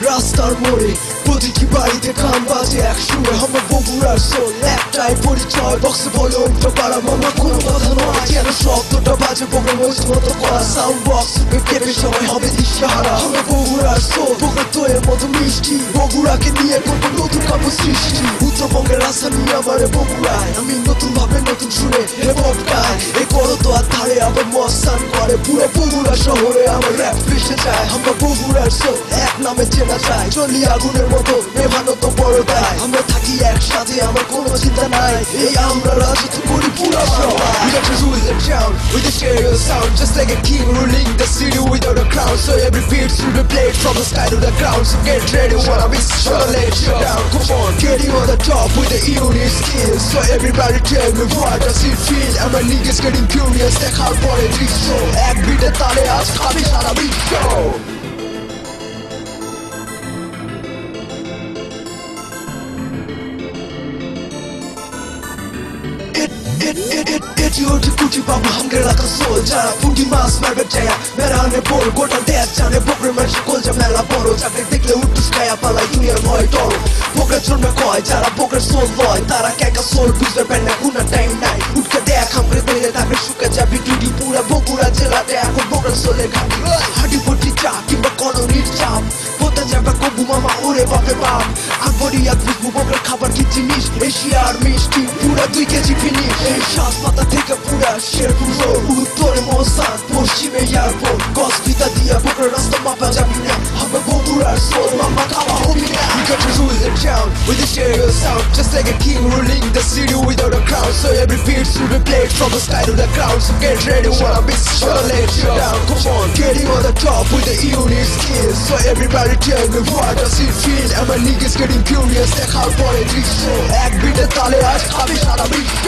রাস্তার মোড়ে প্রতিটি বাড়িতে গান বাজে এক সুরে আমরা বগুড়ার সোল একটাই পরিচয় বক্সে ভলিউমটা বাড়া মামা কোনো কথা নয় যেন শব্দটা বাজে বগুড়ার মধ্যে মতো করা সাউন্ড বক্স কেঁপে সবাই হবে দিশাহারা আমরা বগুড়ার সোল বগুড়া তোয়ের মতো মিষ্টি বগুড়াকে নিয়ে করবো নতুন কাব্য সৃষ্টি উত্তরবঙ্গের রাজধানী আমার বগুড়ায় আমি নতুন ভাবে নতুন শুনে হেপহপ গাই এই করতোয়ার ধারে আবার মস্তান করে পুরো বগুড়া শহরে আমার র‍্যাপ ভেসে যায় আমরা বগুড়ার সোল এক নামে চেনা যায় চলি আগুনের মতো নেভানো তো বড় দায় আমরা থাকি একসাথে আমার কোনো চিন্তা নাই এই আমরা রাজত্ব করি পুরো সবাই We got to rule the town with a stereo sound just like a king ruling the city without a crown so every beat should be played from the sky to the ground so get ready when I miss sure let you down come on getting on the top with the unique skills so everybody tell me what does it feel and my niggas getting curious দেখার পরে দৃশ্য এক বিটে তালে আজ খাবি সারা বিশ্ব এটি কুটি বাবু হাঙ্গের রাখা সোল যারা পুটি মাছ মারবে চায়া মেরানে বল গোটা দেশ জানে বকরে মার সকল যা মেলা বড় যাকে দেখলে উঠুস খায়া পালাই দুনিয়ার ভয় টল বকরে জন্মে কয় যারা বকরে সোল লয় তারা কেকা সোল বুঝতে পারে না কোনো টাইম নাই উঠকে দেখ হামরে দিলে তাকে শুকে যাবি টুটি পুরা বগুড়া জেলাতে এখন বকরে সোলের ঘাটি হাঁটি পটি চা কিংবা কলোনির চাপ হতে যাবে কবু মামা ওরে বাপে বাপ আকবরি এক বুঝবো বকরে খাবার কি জিনিস এশিয়ার মিষ্টি পুরা 2 কেজি ফিনিশ এই শ্বাস পাতা থেকে পুরা শেরপুর রোড উত্তরে মস্তান পশ্চিমে এয়ারপোর্ট গস পিতা দিয়া বকরে রাস্তা মাপা যাবি না আমরা বগুড়ার সোল মামা খাওয়া হবি না We got to rule the town with a stereo sound just like a king ruling the city without a crown so every beat should be played from the sky to the ground so get ready when I miss sure let you down come on getting on the top with the unique skills so everybody tell me what does it feel and my niggas getting curious দেখার পরে দৃশ্য এক বিটে তালে আজ খাবি সারা বিশ্ব